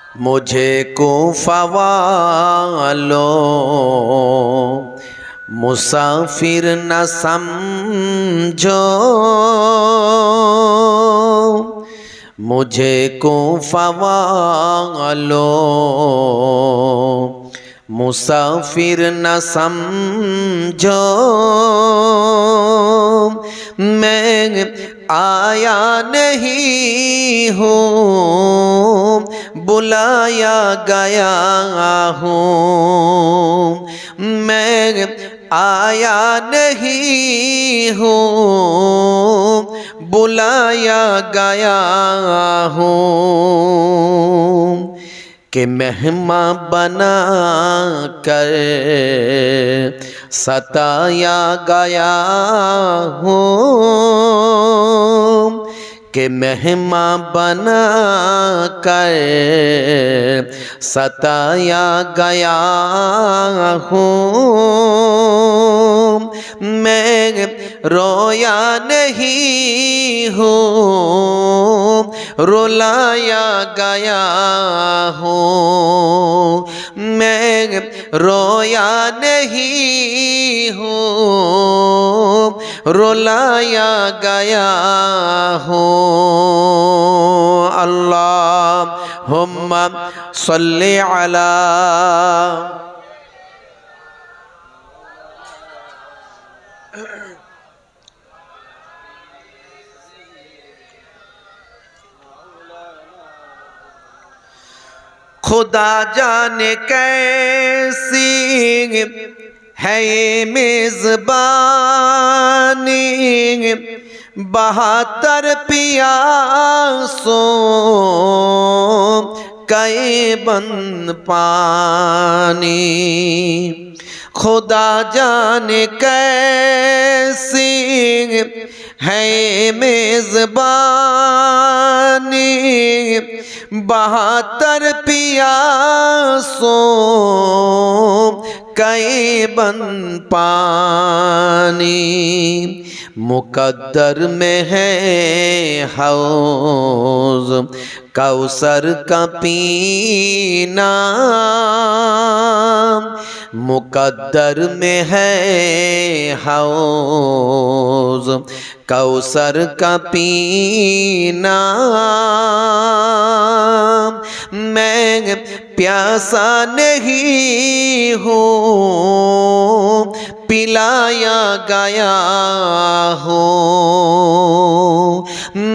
मुझे कूफा वालों मुसाफिर न समझो, मुझे कूफा वालों मुसाफिर न समझो। मैं आया नहीं हूँ, बुलाया गया हूँ। मैं आया नहीं हूँ, बुलाया गया हूँ। कि मेहमान बना कर सताया गया हूँ, कि मेहमान बना कर सताया गया हूँ। मैं रोया नहीं हूँ, रुलाया गया हूँ। मैं रोया नहीं हूँ, रुलाया गया हूँ। अल्लाहुम्मा सल्ली अला खुदा जाने कैसी है ये मेज़बानी, 72 पियासों कई बंद पानी। खुदा जाने कैसी है मेज़बानी, 72 पियासों कई बंद पानी। मुकद्दर में है हौज़ कौसर का पीना, मुकद्दर में है हौज़ कौसर का पीना। मैं प्यासा नहीं हूँ, पिलाया गया हूँ।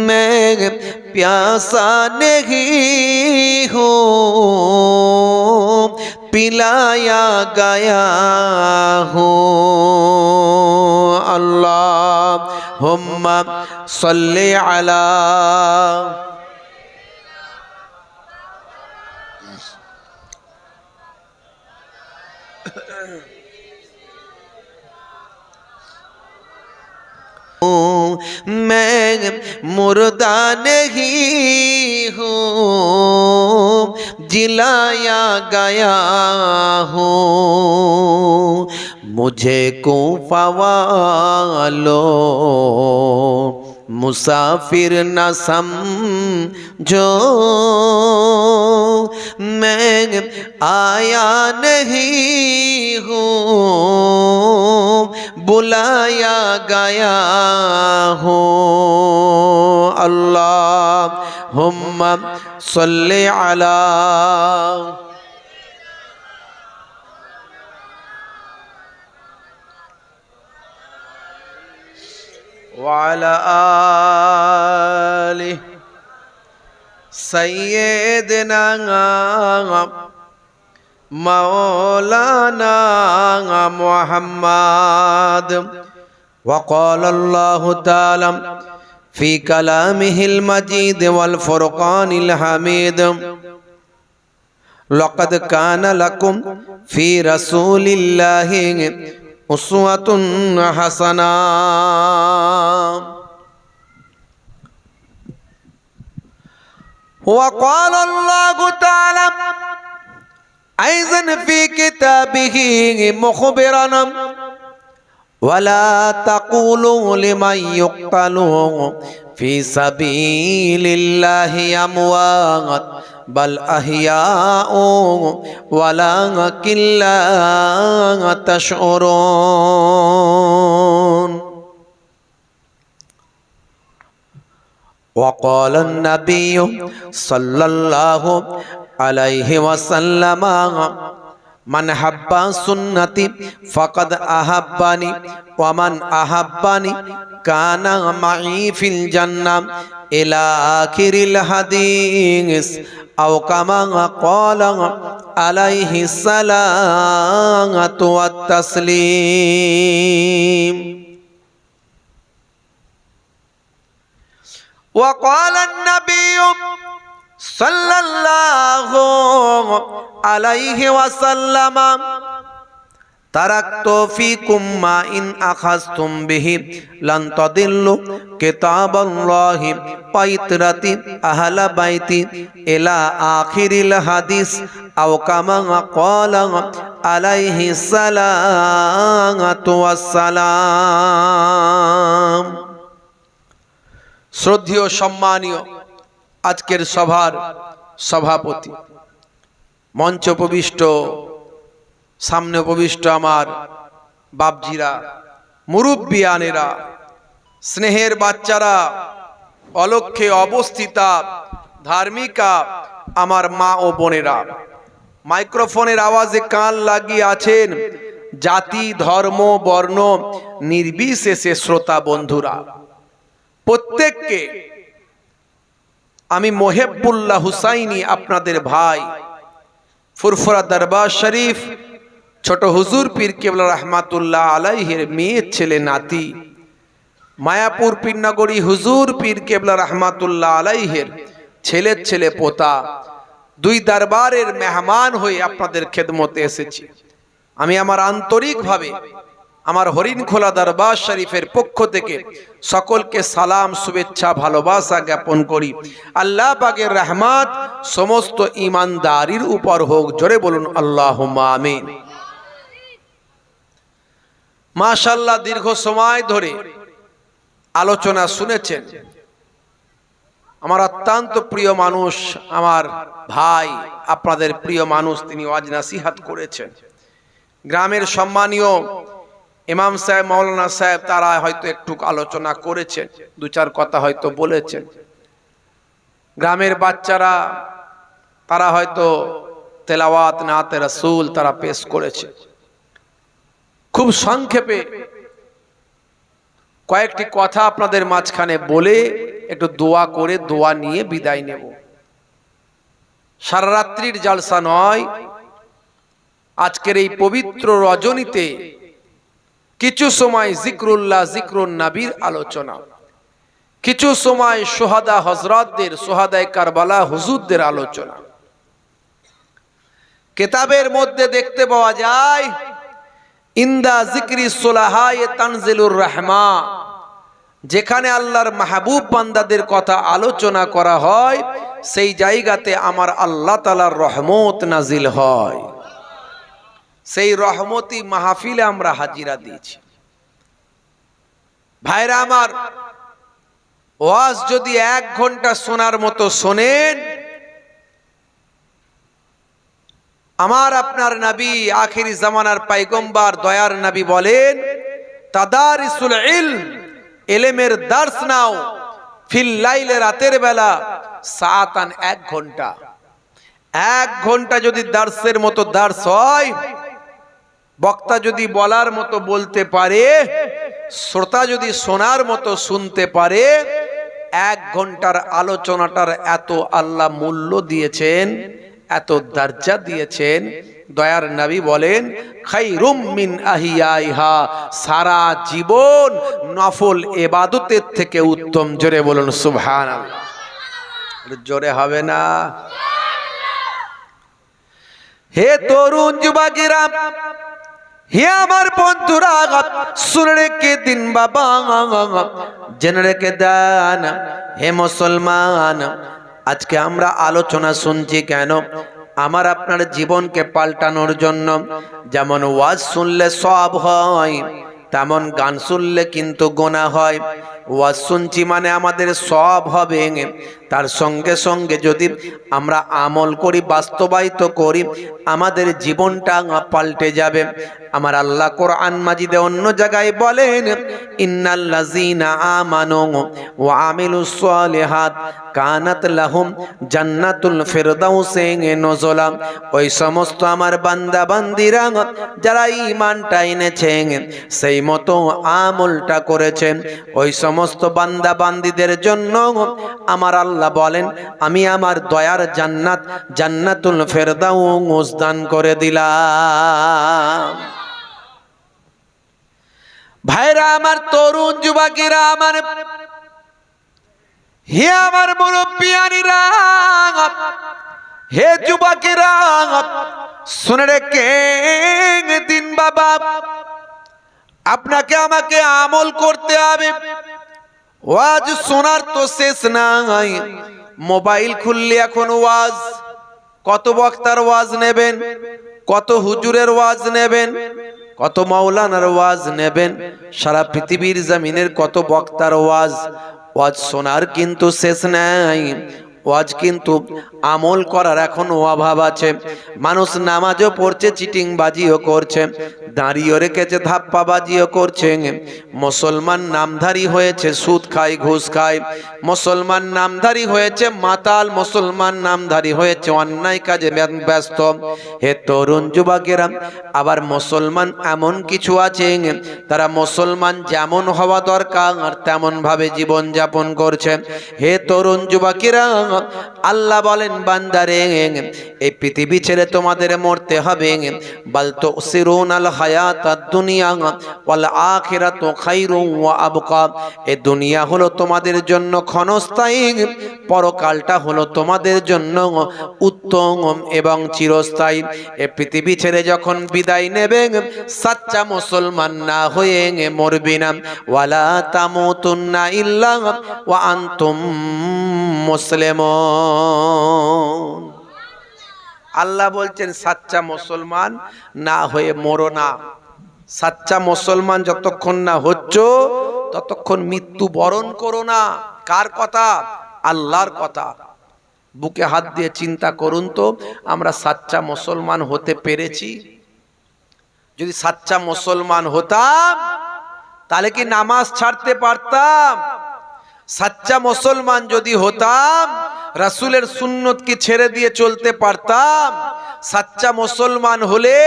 मैं प्यासा नहीं हूँ, पिलाया गया हूँ। अल्लाहुम्मा सल्ली अला मैं मुर्दा नहीं हूँ, जिलाया गया हूँ। मुझे कूफा वालों मुसाफिर न समझो, मैं आया नहीं हूँ, बुलाया गया हूँ। अल्लाहुम्मा सल्ली अला वाला आलि सय्यदना मौलाना मुहम्मद। वक़ाल अल्लाहु ताला फ़ी कलामिहिल मजीद वल फ़ुरक़ानिल हमीद, लक़द कान लकुम फ़ी रसूलिल्लाहि उस्वतुन हसना। वक़ाल अल्लाहु ताला ऐज़न फ़ी किताबिही मुख़बिरन वला तक़ूलू लिमन युक़्तलू ফি সাবিলিল্লাহি আমওয়াত বাল আহিয়াউ ওয়ালাকিন লা তাশউরুন। وقال النبي صلى الله عليه وسلم من حب سنتي فقد أحبني ومن أحبني كان معي في الجنة إلى آخر الحديث أو كما قال عليه الصلاة والتسليم. وقال النبي صلى الله عليه وسلم تركت فيكم ما إن أخذتم به لن تضلوا كتاب الله وعترتي أهل بيتي إلى آخر الحديث أو كما قال عليه الصلاة والسلام. শ্রদ্ধেয় সম্মানীয় আজকের সভার সভাপতি, মঞ্চ উপবিষ্ট, সামনে উপবিষ্ট আমার বাপজিরা, মুরব্বিয়ানেরা, স্নেহের বাচ্চারা, অলক্ষ্যে অবস্থিতা ধার্মিকা আমার মা ও বোনেরা, মাইক্রোফোনের আওয়াজে কান লাগিয়ে আছেন জাতি ধর্ম বর্ণ নির্বিশেষে শ্রোতা বন্ধুরা, প্রত্যেককে আমি মোহেবুল্লাহ হুসাইনি আপনাদের ভাই ফুরফুরা দরবার শরীফ ছোট হুজুর পীর কেবলা রহমাতুল্লাহ আলাইহির মেয়ে ছেলে নাতি, মায়াপুর পীরনগরী হুজুর পীর কেবলা রহমাতুল্লাহ আলাইহির ছেলের ছেলে পোতা, দুই দরবারের মেহমান হয়ে আপনাদের খেদমতে এসেছি। আমি আমার আন্তরিকভাবে আমার হরিণখোলা দরবার শরীফের পক্ষ থেকে সকলকে সালাম, শুভেচ্ছা, ভালোবাসা জ্ঞাপন করি। আল্লাহ পাকের রহমত সমস্ত ঈমানদারির উপর হোক, জোরে বলুন আল্লাহুম্মা আমিন। মাশাআল্লাহ, দীর্ঘ সময় ধরে আলোচনা শুনেছেন। আমার অত্যন্ত প্রিয় মানুষ, আমার ভাই, আপনাদের প্রিয় মানুষ, তিনি ওয়াজ নসিহত করেছেন। গ্রামের সম্মানীয় ইমাম সাহেব, মাওলানা সাহেব, তারা হয়তো একটু আলোচনা করেছেন, দু চার কথা হয়তো বলেছেন। গ্রামের বাচ্চারা তারা হয়তো তেলাওয়াত নাতে রাসূল তারা পেশ করেছে। খুব সংক্ষেপে কয়েকটি কথা আপনাদের মাঝখানে বলে একটু দোয়া করে দোয়া নিয়ে বিদায় নেব। সারা রাত্রির জালসা নয়, আজকের এই পবিত্র রজনীতে কিছু সময় জিক্রুল্লাহ, জিক্রুন নবীর আলোচনা, কিছু সময় সোহাদা হযরতদের, সোহাদায়ে কারবালা হুজুরদের আলোচনা। কিতাবের মধ্যে দেখতে পাওয়া যায় ইন্দা জিক্রি সুলাহায়ে তানজিলুর রাহমা, যেখানে আল্লাহর মাহবুব বান্দাদের কথা আলোচনা করা হয় সেই জায়গাতে আমার আল্লাহ তাআলার রহমত নাজিল হয়। সেই রহমতি মাহফিলে আমরা হাজিরা দিয়েছি। ভাইরা আমার, ওয়াজ যদি 1 ঘন্টা শোনার মতো শোনেন, আমার আপনার নবী আখিরি জামানার পয়গম্বর দয়ার নবী বলেন, তাদারিসুল ইলম, ইলমের দর্স নাও, ফিল লাইলে, রাতের বেলা, সাআতান, 1 ঘন্টা। 1 ঘন্টা যদি দর্সের মতো দর্স হয়, বক্তা যদি বলার মতো বলতে পারে, শ্রোতা যদি শোনার মতো শুনতে পারে, 1 ঘন্টার আলোচনাটার এত আল্লাহ মূল্য দিয়েছেন, এত দরজা দিয়েছেন। দয়ার নবী বলেন, খায়রুম মিন আহিয়াইহা, সারা জীবন নফল ইবাদতের থেকে উত্তম। জোরে বলুন সুবহানাল্লাহ। জোরে হবে না? হে তরুণ যুবকেরা, হে আমার বন্ধুরা, শুনে রেখে দিন বাবা, জেনে রেখে দেন হে মুসলমান, আজকে আমরা আলোচনা শুনছি কেন? আমার আপনার জীবনকে পাল্টানোর জন্য। যেমন ওয়াজ শুনলে সওয়াব হয়, তেমন গান শুনলে কিন্তু গুনাহ হয়। ওয়াজ শুনছি মানে আমাদের সব হবে, তার সঙ্গে সঙ্গে যদি আমরা আমল করি, বাস্তবায়িত করি, আমাদের জীবনটা পাল্টে যাবে। আমার আল্লাহ কোরআন মাজিদে অন্য জায়গায় বলেন, ইন্নাল্লাযীনা আমানু ওয়া আমিলুস সালিহাত কানাত লাহুম জান্নাতুল ফিরদাউসে নুজুলা। ওই সমস্ত আমার বান্দা বান্দিরা যারা ঈমানটা এনেছেন, সেই মতো আমলটা করেছেন, ওই সমস্ত বান্দা বান্দিদের জন্য আমার আল্লাহ বলেন, আমি আমার দয়ার জান্নাত, জান্নাতুল ফিরদাউস দান করে দিলাম। ভাইরা আমার, তরুণ যুবকেরা আমার, হে আমার মুরব্বিয়ানিরা, হে যুবকেরা, শুনে রেখে দিন বাবা, আপনাকে আমাকে আমল করতে হবে। ওয়াজ শোনার তো শেষ নাই। মোবাইল খুললে এখন ওয়াজ, কত বক্তার ওয়াজ নেবেন, কত হুজুরের ওয়াজ নেবেন, কত মাওলানার ওয়াজ নেবেন, সারা পৃথিবীর জমিনের কত বক্তার ওয়াজ। ওয়াজ শোনার কিন্তু শেষ নাই। ওয়াজ কিন্তু আমল করার এখনো অভাব আছে। মানুষ নামাজও পড়ছে, চিটিং বাজিও করছে, দাঁড়িয়ে রেখেছে, ধাপ্পা বাজিও করছে। মুসলমান নামধারী হয়েছে, সুদ খায়, ঘুষ খায়। মুসলমান নামধারী হয়েছে মাতাল, মুসলমান নামধারী হয়েছে অন্যায় কাজে ব্যস্ত। হে তরুণ যুবকেরা, আবার মুসলমান এমন কিছু আছে, তারা মুসলমান যেমন হওয়া দরকার তেমন ভাবে জীবন যাপন করছে। হে তরুণ যুবকেরা, আল্লাহ বলেন, বান্দারে, এই পৃথিবী ছেড়ে তোমাদের মরতে হবে। বাল তুসিরুনাল হায়াতাদ দুনিয়া ওয়াল আখিরাতু খায়রুন ওয়া আবকা। এই দুনিয়া হলো তোমাদের জন্য ক্ষণস্থায়ী, পরকালটা হলো তোমাদের জন্য উত্তম এবং চিরস্থায়ী। এই পৃথিবী ছেড়ে যখন বিদায় নেবে, সাচ্চা মুসলমান না হয়ে মরবি না। ওয়ালা তামুতুন্না ইল্লা ওয়া আনতুম মুসলিমুন। আল্লাহ বলছেন, সাচ্চা মুসলমান না হয়ে মরো না। সাচ্চা মুসলমান যতক্ষণ না হচ্ছ, ততক্ষণ মৃত্যু বরণ করো না। কার কথা? আল্লাহর কথা। বুকে হাত দিয়ে চিন্তা করুন তো, আমরা সাচ্চা মুসলমান হতে পেরেছি? যদি সাচ্চা মুসলমান হতাম, তাহলে কি নামাজ ছাড়তে পারতাম? সাচ্চা মুসলমান যদি হতাম, রাসূলের সুন্নতকে ছেড়ে দিয়ে চলতে পারতাম? সাচ্চা মুসলমান হলে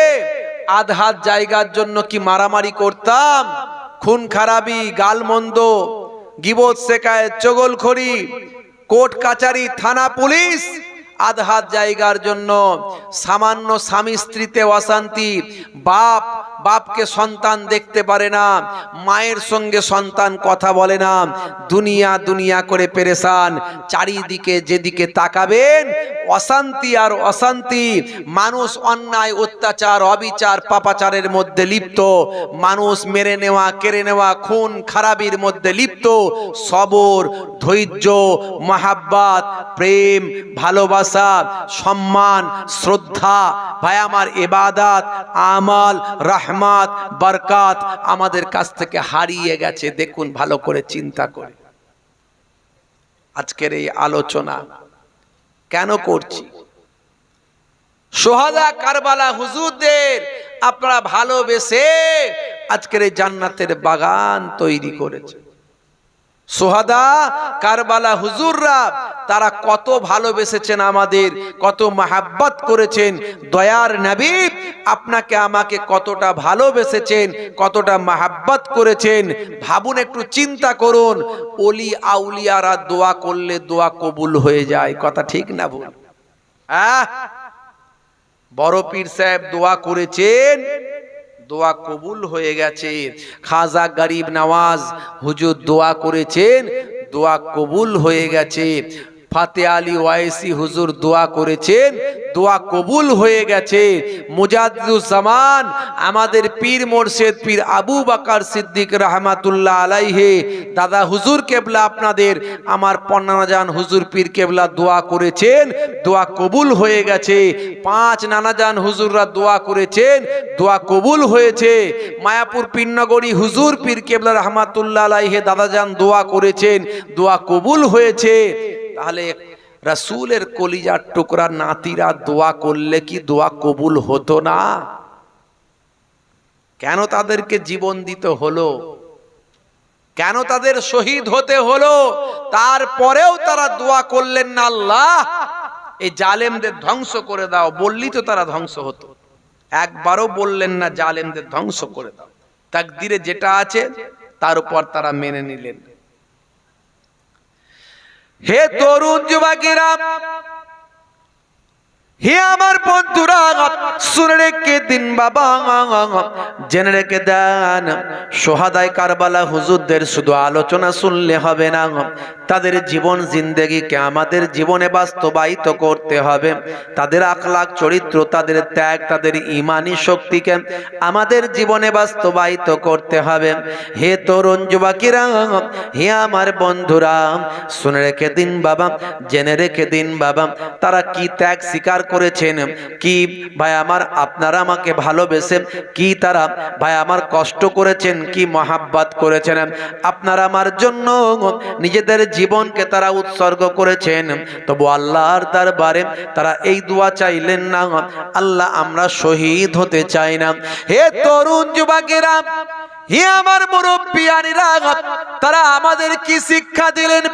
আধহাত জায়গার জন্য কি মারামারি করতাম? খুন খারাপি, গালমন্দ, গীবত, শেকায়েত, চগলখড়ি, কোর্ট কাচারি, থানা, পুলিশ, আধহাত জায়গার জন্য সামান্য স্বামী স্ত্রীতে অশান্তি, বাপকে সন্তান দেখতে পারে না, মায়ের সঙ্গে সন্তান কথা বলে না, দুনিয়া দুনিয়া করে পেরেশান। চারিদিকে যেদিকে তাকাবেন অশান্তি আর অশান্তি। মানুষ অন্যায়, অত্যাচার, অবিচার, পাপাচারের মধ্যে লিপ্ত। মানুষ মেরে নেওয়া, কেড়ে নেওয়া, খুন খারাপির মধ্যে লিপ্ত। সবর, ধৈর্য, মহাব্বত, প্রেম, ভালোবাসা, সম্মান, শ্রদ্ধা, ভাই আমার, ইবাদত, আমাল, রহমত, বরকত আমাদের কাছ থেকে হারিয়ে গেছে। দেখুন ভালো করে চিন্তা করে। আজকের এই আলোচনা কেন করছি? সোহাদা কারবালা হুজুরদের আপনারা ভালোবেসে আজকের এই জান্নাতের বাগান তৈরি করেছে। সোহাদা কারবালা হুজুররা তারা কত ভালোবেসেছেন আমাদের, কত মাহাব্বত করেছেন। দয়ার নবী আপনাকে আমাকে কতটা ভালোবেসেছেন, কতটা মাহাব্বত করেছেন। ভাবুন, একটু চিন্তা করুন। ওলি আউলিয়ারা দোয়া করলে দোয়া কবুল হয়ে যায়, কথা ঠিক না ভুল? বড় পীর সাহেব দোয়া করেছেন, দোয়া কবুল হয়ে গেছে। খাজা গরিব নওয়াজ হুজুর দোয়া করেছেন, দোয়া কবুল হয়ে গেছে। ফাতে আলী ওয়াইসি হুজুর দোয়া করেছেন, দোয়া কবুল হয়ে গেছে। মুজাদ্দিদুজ্জামান আমাদের পীর মোর্শেদ পীর আবু বকর সিদ্দিক রহমাতুল্লাহ আলাইহি দাদা হুজুর কেবলা আপনাদের আমার পন্নাজান হুজুর পীর কেবলা দোয়া করেছেন, দোয়া কবুল হয়ে গেছে। 5 নানাজান হুজুররা দোয়া করেছেন, দোয়া কবুল হয়েছে। মায়াপুর পীরনগরী হুজুর পীর কেবলা রহমাতুল্লাহ আলাইহি দাদাজান দোয়া করেছেন, দোয়া কবুল হয়েছে। তাহলে রাসূলের কলিজার টুকরা নাতিরা দোয়া করলে কি দোয়া কবুল হতো না? কেন তাদেরকে জীবন দিতে হলো? কেন তাদের শহীদ হতে হলো? তারপরেও তারা দোয়া করলেন না, আল্লাহ এই জালেমদের ধ্বংস করে দাও। বললি তো তারা ধ্বংস হতো। একবারও বললেন না জালেমদের ধ্বংস করে দাও। তাকদিরে যেটা আছে তার উপর তারা মেনে নিলেন। হে তরুণ যুবকেরা, হে আমার বন্ধুরা, শুনে রেখে দিন বাবা, জেনে রেখে দেন, সোহাদায়ে কারবালা হুজুরদের শুধু আলোচনা শুনলে হবে না, তাদের জীবন জিন্দেগিকে আমাদের জীবনে বাস্তবায়িত করতে হবে। তাদের আখলাক চরিত্র, তাদের ত্যাগ, তাদের ঈমানি শক্তিকে আমাদের জীবনে বাস্তবায়িত করতে হবে। হে তরুণ যুবকেরা, হে আমার বন্ধুরা, শুনে রেখে দিন বাবা, জেনে রেখে দিন বাবা, তারা কি ত্যাগ স্বীকার করেছেন, কি ভাই আমার আপনারা আমাকে ভালোবেসে, কি তারা ভাই আমার কষ্ট করেছেন, কি মহাব্বত করেছেন, আপনারা আমার জন্য নিজেদের জীবনকে তারা উৎসর্গ করেছেন। তবু আল্লাহর দরবারে তারা এই দোয়া চাইলেন না, আল্লাহ আমরা শহীদ হতে চাই না। হে তরুণ যুবকেরা, হে আমার মুরব্বিয়ানিরা, তারা আমাদের কি শিক্ষা দিলেন?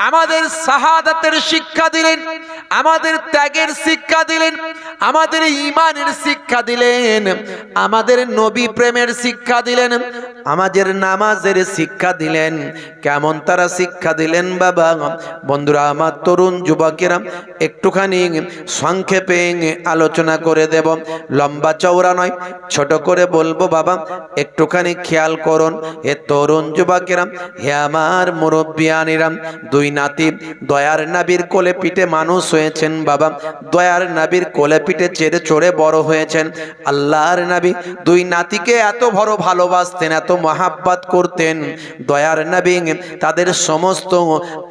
আমাদের শাহাদাতের শিক্ষা দিলেন, আমাদের ত্যাগের শিক্ষা দিলেন, আমাদের ঈমানের শিক্ষা দিলেন, আমাদের নবী প্রেমের শিক্ষা দিলেন, আমাদের নামাজের শিক্ষা দিলেন। কেমন তারা শিক্ষা দিলেন বাবা? বন্ধুরা আমার, তরুণ যুবকেরা, একটুখানি সংক্ষেপে আলোচনা করে দেব, লম্বা চওড়া নয়, ছোট করে বলবো বাবা, একটুখানি খেয়াল করুন। হে তরুণ যুবকেরা, হে আমার মুরব্বিয়ানিরা, দুই নাতি দয়ার নবীর কোলে পিঠে মানুষ হয়েছেন বাবা, দয়ার নবীর কোলে পিঠে চেড়ে চড়ে বড় হয়েছেন। আল্লাহর নবী দুই নাতিকে এত বড় ভালোবাসতেন, এত মহাব্বত করতেন। দয়ার নবী তাদের সমস্ত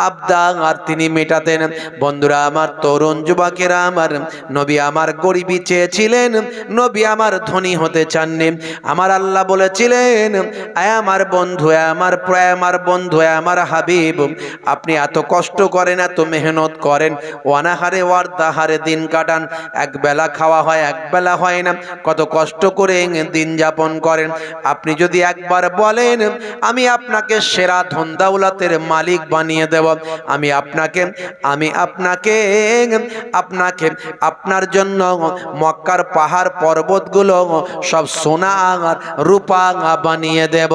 আবদার তিনি মেটাতেন। বন্ধুরা আমার, তরুণ যুবকেরা আমার, নবী আমার গরিবী চেয়েছিলেন, নবী আমার ধনী হতে চাননি। আমার আল্লাহ বলেছিলেন, আয় আমার বন্ধু, আমার প্রায় আমার বন্ধু, আমার হাবিব, আপনি এত কষ্ট করেন, এত মেহনত করেন, অনাহারে ওয়ারদাহারে দিন কাটান, এক বেলা খাওয়া হয়, এক বেলা হয় না, কত কষ্ট করে দিন যাপন করেন। আপনি যদি একবার বলেন আমি আপনাকে সেরা ধন দৌলতের মালিক বানিয়ে দেব, আমি আপনাকে আপনার জন্য মক্কার পাহাড় পর্বতগুলো সব সোনা আর রূপা বানিয়ে দেব,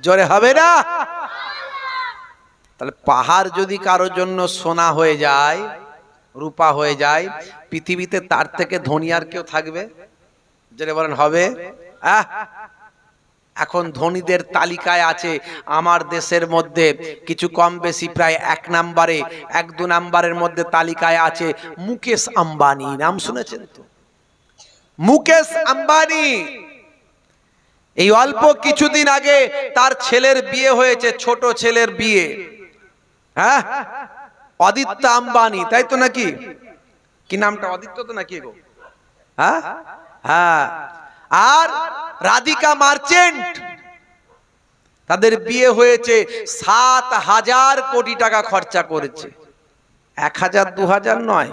জোরে হবে না? তাহলে পাহাড় যদি কারোর জন্য সোনা হয়ে যায়, রূপা হয়ে যায়, পৃথিবীতে তার থেকে ধনী আর কেউ থাকবে? যেটা বলেন হবে? এখন ধনীদের তালিকায় আছে আমার দেশের মধ্যে কিছু কম বেশি প্রায় 1 নম্বরে, 1-2 নম্বরের মধ্যে তালিকায় আছে মুকেশ আম্বানি। নাম শুনেছেন তো? মুকেশ আম্বানি এই অল্প কিছুদিন আগে তার ছেলের বিয়ে হয়েছে, ছোট ছেলের বিয়ে। হ্যাঁ, অদিত্য আম্বানি, তাই তো নাকি? কি নামটা? অদিত্য তো নাকি গো? হ্যাঁ হ্যাঁ। আর রাধিকা মার্চেন্ট, তাদের বিয়ে হয়েছে, 7,000 কোটি টাকা খরচা করেছে। 1,000-2,000 নয়,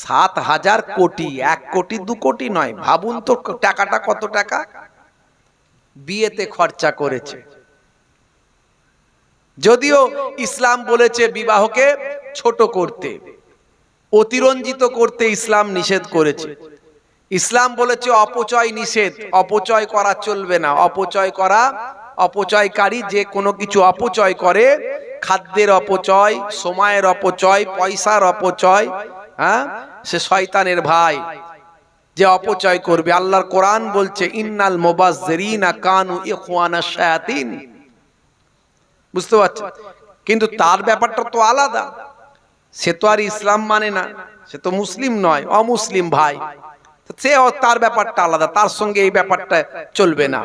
7,000 কোটি। 1 কোটি 2 কোটি নয়। ভাবুন তো টাকাটা কত টাকা বিয়েতে খরচা করেছে। যদিও ইসলাম বলেছে বিবাহকে ছোট করতে, অতিরঞ্জিত করতে ইসলাম নিষেধ করেছে। ইসলাম বলেছে অপচয় নিষেধ, অপচয় করা চলবে না। অপচয় করা, অপচয়কারী যে কোনো কিছু অপচয় করে, খাদ্যের অপচয়, সময়ের অপচয়, পয়সার অপচয়, হ্যাঁ, সে শয়তানের ভাই। যে অপচয় করবে, আল্লাহর কোরআন বলছে ইন্নাল মুবাজ্জিরিনা কানু ইখওয়ানাশ শায়াতিন। বুঝতে পারছেন? কিন্তু তার ব্যাপারটা তো আলাদা, সে তো আর ইসলাম মানে না, সে তো মুসলিম নয়, অমুসলিম ভাই, সে তার ব্যাপারটা আলাদা, তার সঙ্গে এই ব্যাপারটা চলবে না।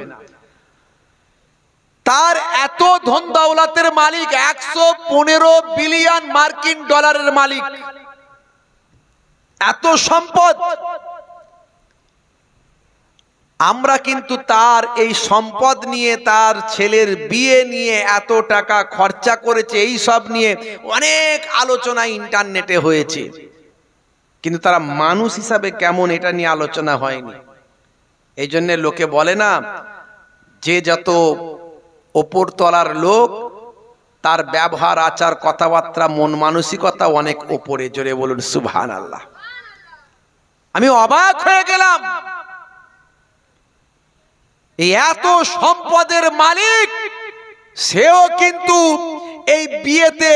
তার এত ধন দৌলতের মালিক, 115 বিলিয়ন মার্কিন ডলারের মালিক, এত সম্পদ। আমরা কিন্তু তার এই সম্পদ নিয়ে, তার ছেলের বিয়ে নিয়ে এত টাকা খরচা করেছে, এই সব নিয়ে অনেক আলোচনা ইন্টারনেটে হয়েছে, কিন্তু তারা মানুষ হিসাবে কেমন এটা নিয়ে আলোচনা হয়নি। এই জন্য লোকে বলে না, যে যত ওপর তলার লোক তার ব্যবহার, আচার, কথাবার্তা, মন মানসিকতা অনেক ওপরে। জোরে বলুন সুবহানাল্লাহ। আমি অবাক হয়ে গেলাম, এত সম্পদের মালিক সেও কিন্তু এই বিয়েতে,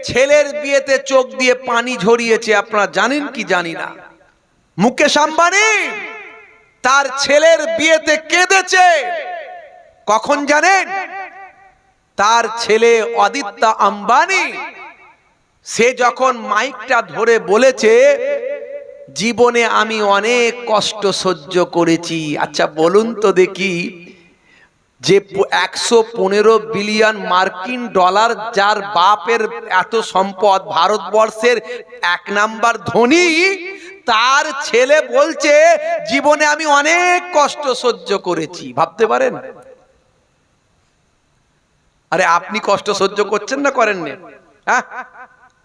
ছেলের বিয়েতে চোখ দিয়ে পানি ঝরিয়েছে। আপনারা জানেন কি জানি না, মুকেশ আম্বানি তার ছেলের বিয়েতে কেঁদেছে। কখন জানেন? তার ছেলে আদিত্য আম্বানি, সে যখন মাইকটা ধরে বলেছে, জীবনে আমি অনেক কষ্ট সহ্য করেছি। আচ্ছা বলুন তো দেখি, যে 115 বিলিয়ন মার্কিন ডলার, যার বাপের এত সম্পদ, ভারতবর্ষের 1 নাম্বার ধনী, তার ছেলে বলছে জীবনে আমি অনেক কষ্ট সহ্য করেছি। ভাবতে পারেন? আরে আপনি কষ্ট সহ্য করছেন না করেন না? হ্যাঁ,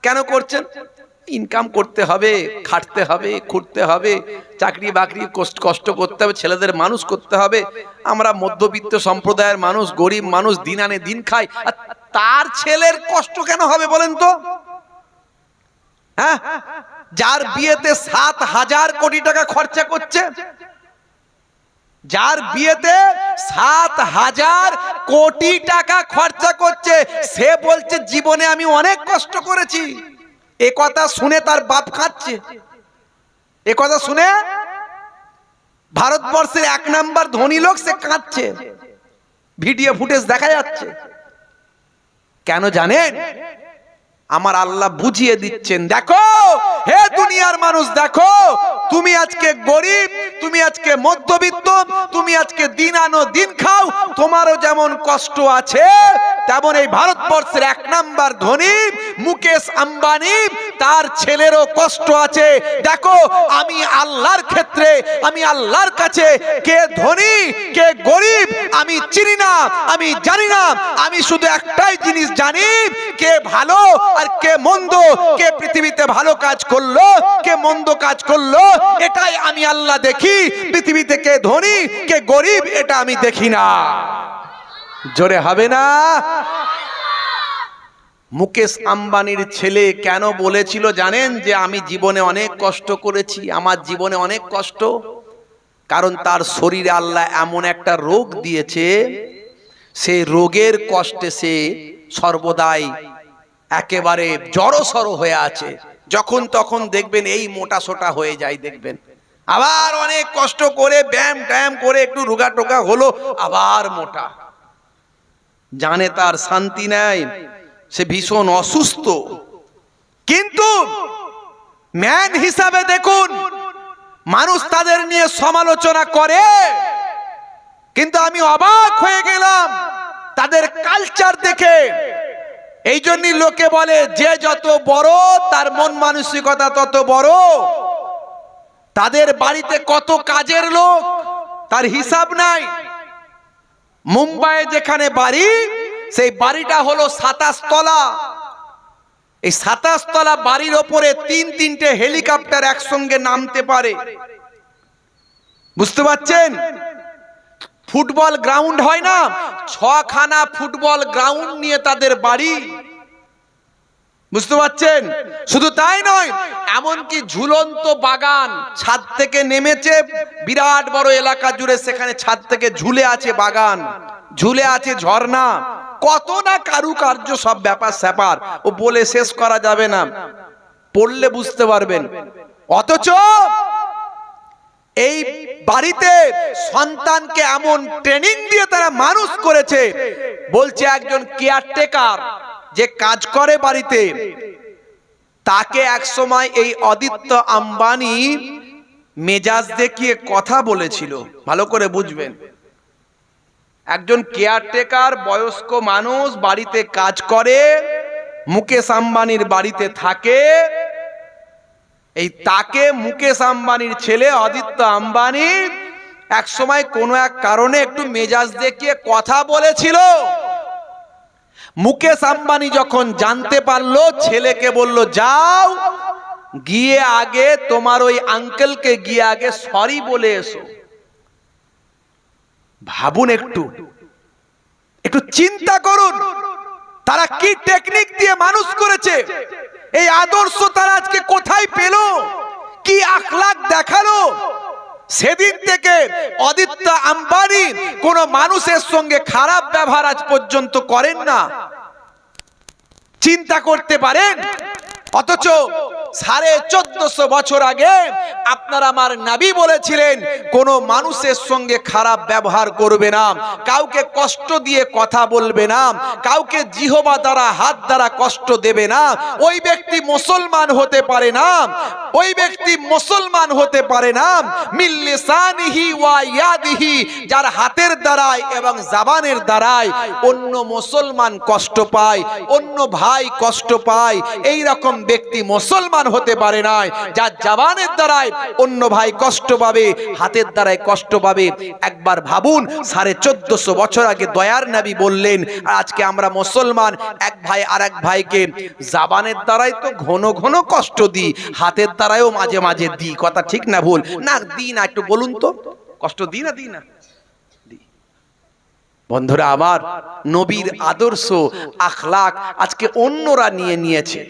কেন করছেন? ইনকাম করতে হবে, খাটতে হবে, খুঁড়তে হবে, চাকরি বাকরি কষ্ট করতে হবে, ছেলেদের মানুষ করতে হবে। আমরা মধ্যবিত্ত সম্প্রদায়ের মানুষ, গরিব মানুষ, দিন আনে দিন খাই। আর তার ছেলের কষ্ট কেন হবে বলেন তো? হ্যাঁ, যার বিয়েতে 7,000 কোটি টাকা খরচা করছে, যার বিয়েতে 7,000 কোটি টাকা খরচা করছে, সে বলছে জীবনে আমি অনেক কষ্ট করেছি। এ কথা শুনে তার বাপ কাঁদছে। এ কথা শুনে ভারতবর্ষের 1 নাম্বার ধনী লোক সে কাঁদছে, ভিডিও ফুটেজ দেখা যাচ্ছে। কেন জানেন? আমার আল্লাহ বুঝিয়ে দিচ্ছেন, দেখো হে দুনিয়ার মানুষ, দেখো তুমি আজকে গরিব, তুমি আজকে মধ্যবিত্ত, তুমি আজকে দিন আনো দিন খাও, তোমারও যেমন কষ্ট আছে, তেমন এই ভারতবর্ষের 1 নাম্বার ধনী মুকেশ আম্বানি, তার ছেলেরও কষ্ট আছে। দেখো আমি আল্লাহর ক্ষেত্রে, আমি আল্লাহর কাছে কে ধনী কে গরিব আমি চিনি না, আমি জানি না। আমি শুধু একটাই জিনিস জানি, কে ভালো আর কে মন্দ, কে পৃথিবীতে ভালো কাজ করলো, কে মন্দ কাজ করলো, এটাই আমি আল্লাহ দেখি। পৃথিবীতে কে ধনী কে গরিব এটা আমি দেখি না। জোরে হবে না? মুকেশ আম্বানির ছেলে কেন বলেছিল জানেন? যে আমি জীবনে অনেক কষ্ট করেছি, আমার জীবনে অনেক কষ্ট। কারণ তার শরীরে আল্লাহ এমন একটা রোগ দিয়েছে, সেই রোগের কষ্টে সে সর্বদাই একেবারে জড়সড় হয়ে আছে। যখন তখন দেখবেন এই মোটা সোটা হয়ে যায়, দেখবেন আবার অনেক কষ্ট করে ব্যায়াম ট্যায়াম করে একটু রোগা টোকা হলো, আবার মোটা। জানে তার শান্তি নাই, সে ভীষণ অসুস্থ। কিন্তু ম্যান হিসাবে দেখুন, মানুষ তাদের নিয়ে সমালোচনা করে, কিন্তু আমি অবাক হয়ে গেলাম তাদের কালচার দেখে। এই জন্যই লোকে বলে, যে যত বড় তার মন মানসিকতা তত বড়। তাদের বাড়িতে কত কাজের লোক, তার হিসাব নাই। মুম্বাইয়ে যেখানে বাড়ি, সেই বাড়িটা হলো 27 তলা। এই 27 তলা বাড়ির ওপরে 3-3টে হেলিকপ্টার একসঙ্গে নামতে পারে। বুঝতে পারছেন? ফুটবল গ্রাউন্ড হয় না, 6খানা ফুটবল গ্রাউন্ড নিয়ে তাদের বাড়ি। বুঝতে পারছেন? শুধু তাই নয়, এমনকি ঝুলন্ত বাগান, ছাদ থেকে নেমেছে, বিরাট বড় এলাকা জুড়ে সেখানে ছাদ থেকে ঝুলে আছে বাগান, ঝুলে আছে ঝর্ণা, কত না কারুকার্য, সব ব্যাপার স্যাপার ও বলে শেষ করা যাবে না, পড়লে বুঝতে পারবেন। অথচ এই বাড়িতে সন্তানকে এমন ট্রেনিং দিয়ে তারা মানুষ করেছে, বলছে একজন কেয়ারটেকার যে কাজ করে বাড়িতে, তাকে একসময় এই অদিত্য আম্বানি মেজাজ দেখিয়ে কথা বলেছিল। ভালো করে বুঝবেন, একজন কেয়ারটেকার বয়স্ক মানুষ বাড়িতে কাজ করে, মুকেশ আম্বানির বাড়িতে থাকে। এই তাকে মুকেশ আম্বানির ছেলে অদিত্য আম্বানি এক সময় কোনো এক কারণে একটু মেজাজ দেখিয়ে কথা বলেছিল। মুকেশ আম্বানি যখন জানতে পারলো, ছেলেকে বলল, যাও গিয়ে আগে তোমার ওই আঙ্কেলকে গিয়ে আগে সরি বলে এসো। ভাবুন, একটু চিন্তা করুন, তারা কি টেকনিক দিয়ে মানুষ করেছে, এই আদর্শ তারা আজকে কোথায় পেল, কি আখলাক দেখালো। সেদিন থেকে অদিত্য আম্বানি কোন মানুষের সঙ্গে খারাপ ব্যবহার আজ পর্যন্ত করেন না। চিন্তা করতে পারেন? অথচ 1450 বছর আগে আপনার আমার নবী বলেছিলেন, কোন মানুষের সঙ্গে খারাপ ব্যবহার করবে না, কাউকে কষ্ট দিয়ে কথা বলবে না, কাউকে জিহবা দ্বারা হাত দ্বারা কষ্ট দেবে না। ওই ব্যক্তি মুসলমান হতে পারে না, ওই ব্যক্তি মুসলমান হতে পারে না মিন লিসানিহি ওয়া ইয়াদিহি, যার হাতের দ্বারাই এবং জবানের দ্বারাই অন্য মুসলমান কষ্ট পায়, অন্য ভাই কষ্ট পায়, এই রকম ব্যক্তি মুসলমান হতে পারে না। যার জবানের দ্বারাই অন্য ভাই কষ্ট পাবে, হাতের দ্বারাই কষ্ট পাবে। একবার ভাবুন, 1450 বছর আগে দয়ার নবী বললেন, আর আজকে আমরা মুসলমান এক ভাই আর এক ভাইকে জবানের দ্বারাই তো ঘন ঘন কষ্ট দিই, হাতের দ্বারাইও মাঝে মাঝে দিই। কথা ঠিক না ভুল? না দিই না, একটু বলুন তো, কষ্ট দিই না দিই না? বন্ধুরা আমার, নবীর আদর্শ আখলাক আজকে অন্যরা নিয়ে নিয়েছে।